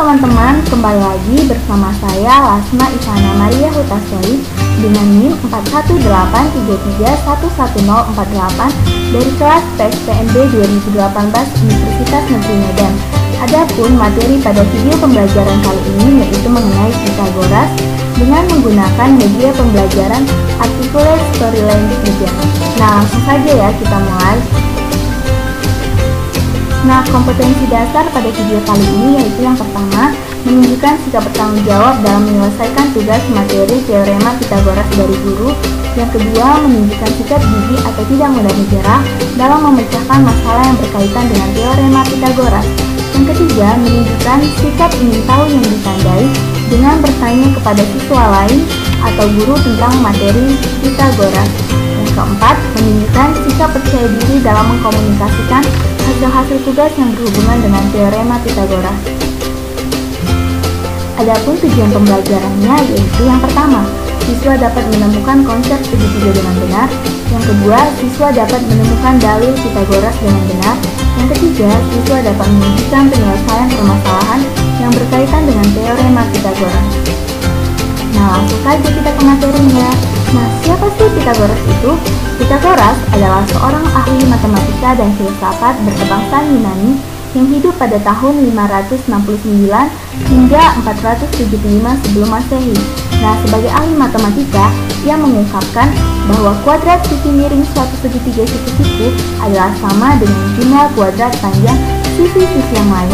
teman-teman, kembali lagi bersama saya Lasma Isana Maria Hutasoi dengan NIM 41833111048 dari kelas PSPNB 2018 Universitas Negeri Medan. Adapun materi pada video pembelajaran kali ini yaitu mengenai Pythagoras dengan menggunakan media pembelajaran Articulate Story Language Media. Nah, langsung saja ya kita mulai. Nah, kompetensi dasar pada video kali ini yaitu yang pertama, menunjukkan sikap bertanggung jawab dalam menyelesaikan tugas materi teorema Pythagoras dari guru. Yang kedua, menunjukkan sikap gigih atau tidak mudah menyerah dalam memecahkan masalah yang berkaitan dengan teorema Pythagoras. Yang ketiga, menunjukkan sikap ingin tahu yang ditandai dengan bertanya kepada siswa lain atau guru tentang materi Pythagoras. Yang keempat, menunjukkan sikap percaya diri dalam mengkomunikasikan hasil-hasil tugas yang berhubungan dengan teorema Pythagoras. Adapun tujuan pembelajarannya yaitu yang pertama, siswa dapat menemukan konsep segitiga dengan benar. Yang kedua, siswa dapat menemukan dalil Pythagoras dengan benar. Yang ketiga, siswa dapat menunjukkan penyelesaian permasalahan yang berkaitan dengan teorema Pythagoras. Nah, langsung saja kita ke materinya. Nah, siapa sih Pythagoras itu? Pythagoras adalah seorang ahli matematika dan filsafat berkebangsaan Yunani yang hidup pada tahun 569 hingga 475 sebelum Masehi. Nah, sebagai ahli matematika, ia mengungkapkan bahwa kuadrat sisi miring suatu segitiga siku-siku adalah sama dengan jumlah kuadrat panjang sisi-sisi yang lain.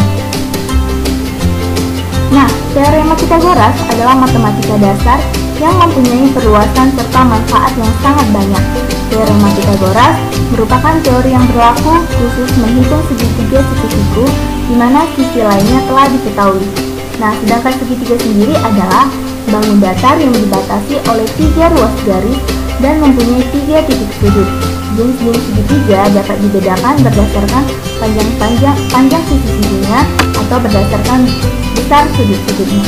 Nah, teorema Pythagoras adalah matematika dasar yang mempunyai perluasan serta manfaat yang sangat banyak. Teorema Pythagoras merupakan teori yang berlaku khusus menghitung segitiga siku-siku di mana sisi lainnya telah diketahui. Nah, sedangkan segitiga sendiri adalah bangun datar yang dibatasi oleh 3 ruas garis dan mempunyai 3 titik sudut. Jenis-jenis segitiga dapat dibedakan berdasarkan panjang sisi-sisinya atau berdasarkan besar sudut-sudutnya.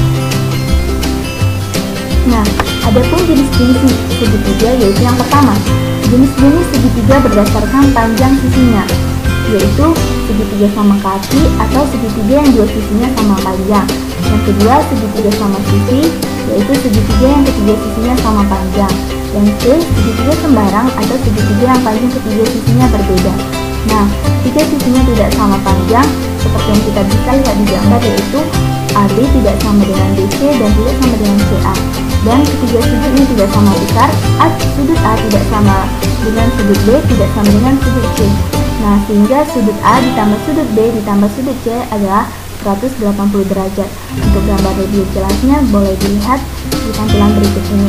Nah, adapun jenis-jenis segitiga yaitu yang pertama, jenis-jenis segitiga berdasarkan panjang sisinya, yaitu segitiga sama kaki atau segitiga yang dua sisinya sama panjang. Yang kedua, segitiga sama sisi, yaitu segitiga yang ketiga sisinya sama panjang. Yang C, segitiga sembarang atau segitiga yang panjang ketiga sisinya berbeda. Nah, jika sisinya tidak sama panjang, seperti yang kita bisa lihat di gambar, yaitu AB tidak sama dengan BC dan tidak sama dengan CA. Dan ketiga sudutnya tidak sama besar, sudut A tidak sama dengan sudut B tidak sama dengan sudut C. Nah, sehingga sudut A ditambah sudut B ditambah sudut C adalah 180 derajat. Untuk gambar lebih jelasnya boleh dilihat di tampilan berikut ini.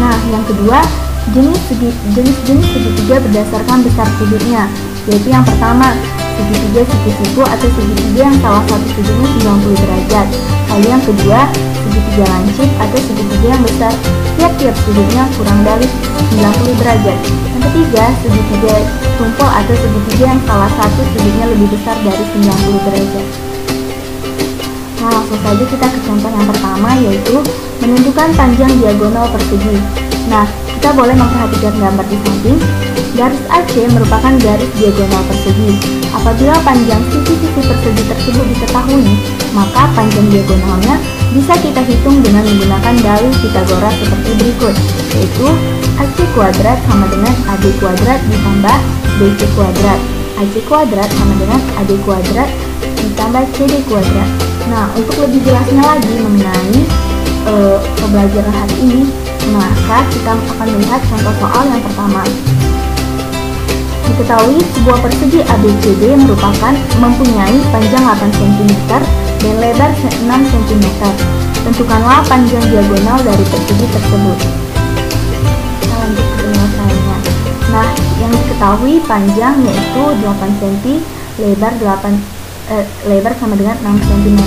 Nah, yang kedua, jenis-jenis segitiga berdasarkan besar sudutnya, yaitu yang pertama, segitiga siku-siku atau segitiga yang salah satu sudutnya 90 derajat. Lalu yang kedua, segitiga lancip atau segitiga yang besar tiap-tiap sudutnya kurang dari 90 derajat. Yang ketiga, segitiga tumpul atau segitiga yang salah satu sudutnya lebih besar dari 90 derajat. Nah, langsung saja kita ke contoh yang pertama, yaitu menentukan panjang diagonal persegi. Nah, kita boleh memperhatikan gambar di samping. Garis AC merupakan garis diagonal persegi. Apabila panjang sisi-sisi persegi tersebut diketahui, maka panjang diagonalnya bisa kita hitung dengan menggunakan dalil Pythagoras seperti berikut, yaitu AC kuadrat sama dengan AD kuadrat ditambah BC kuadrat. AC kuadrat sama dengan AD kuadrat ditambah CD kuadrat. Nah, untuk lebih jelasnya lagi mengenai pembelajaran hari ini, maka kita akan melihat contoh soal yang pertama. Diketahui sebuah persegi ABCD mempunyai panjang 8 cm dan lebar 6 cm. Tentukanlah panjang diagonal dari persegi tersebut. Kita lanjut ke penyelesaiannya. Nah, yang diketahui panjang yaitu 8 cm, lebar sama dengan 6 cm.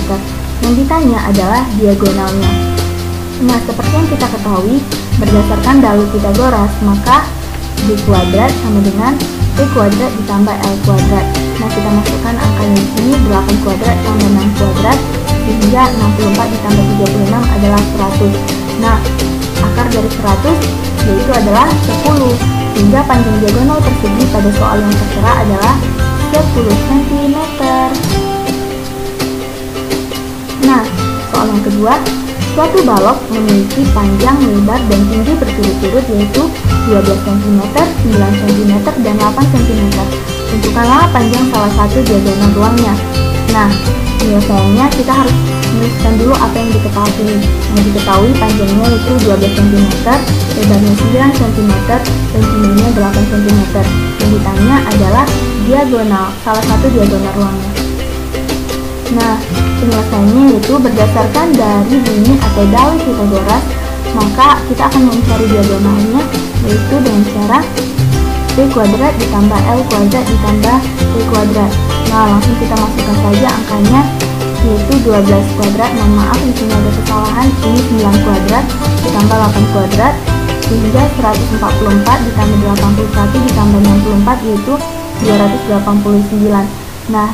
Yang ditanya adalah diagonalnya. Nah, seperti yang kita ketahui berdasarkan dalil Pythagoras, maka D kuadrat sama dengan P kuadrat ditambah L kuadrat. Nah, kita masukkan angkanya di sini, 8 kuadrat tambah 6 kuadrat, sehingga 64 ditambah 36 adalah 100. Nah, akar dari 100 yaitu adalah 10, sehingga panjang diagonal persegi pada soal yang tertera adalah 10 cm. kedua, suatu balok memiliki panjang, lebar, dan tinggi berturut-turut yaitu 12 cm, 9 cm, dan 8 cm. Tentukanlah panjang salah satu diagonal ruangnya. Nah, penyelesaiannya kita harus menuliskan dulu apa yang diketahui. Yang diketahui panjangnya itu 12 cm, lebarnya 9 cm, dan tingginya 8 cm. Yang ditanya adalah diagonal, salah satu diagonal ruangnya. Nah, penyelesaiannya yaitu berdasarkan dari bunyi atau dalil Pythagoras, maka kita akan mencari diagonalnya yaitu dengan cara B kuadrat ditambah L kuadrat ditambah C kuadrat. Nah, langsung kita masukkan saja angkanya yaitu 12 kuadrat, mohon maaf di sini ada kesalahan, ini 9 kuadrat ditambah 8 kuadrat sehingga 144 ditambah 81 ditambah 64 yaitu 289. Nah,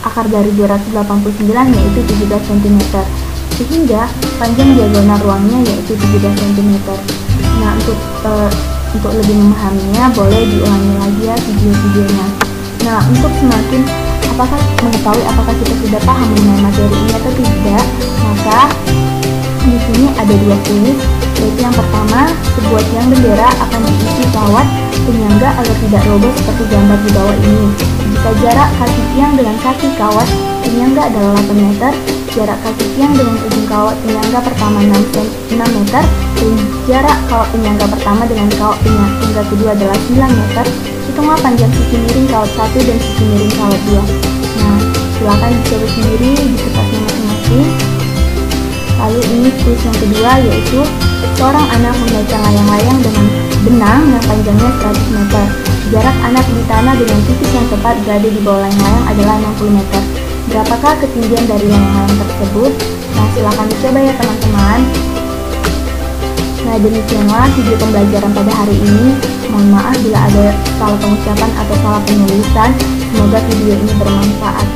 akar dari 289 yaitu 17 cm, sehingga panjang diagonal ruangnya yaitu 17 cm. Nah, untuk lebih memahaminya boleh diulangi lagi ya video-videonya. Nah, untuk semakin mengetahui apakah kita sudah paham mengenai materi ini atau tidak, maka di sini ada dua kuis, yaitu yang pertama, sebuah tiang bendera akan diisi kawat penyangga agar tidak roboh seperti gambar di bawah ini. Jika jarak kaki tiang dengan kaki kawat penyangga adalah 8 meter, jarak kaki tiang dengan ujung kawat penyangga pertama 6 meter, dan jarak kawat penyangga pertama dengan kawat penyangga kedua adalah 9 meter, hitunglah panjang sisi miring kawat 1 dan sisi miring kawat 2. Nah, silakan dicoba sendiri di kertasnya masing-masing. Lalu ini kuis yang kedua yaitu seorang anak membaca layang-layang dengan benang yang panjangnya 100 meter. Jarak anak di tanah dengan titik yang tepat berada di bawah layang-layang adalah 60 meter. Berapakah ketinggian dari layang-layang tersebut? Nah, silakan dicoba ya teman-teman. Nah, demikianlah video pembelajaran pada hari ini. Mohon maaf bila ada salah pengucapan atau salah penulisan. Semoga video ini bermanfaat.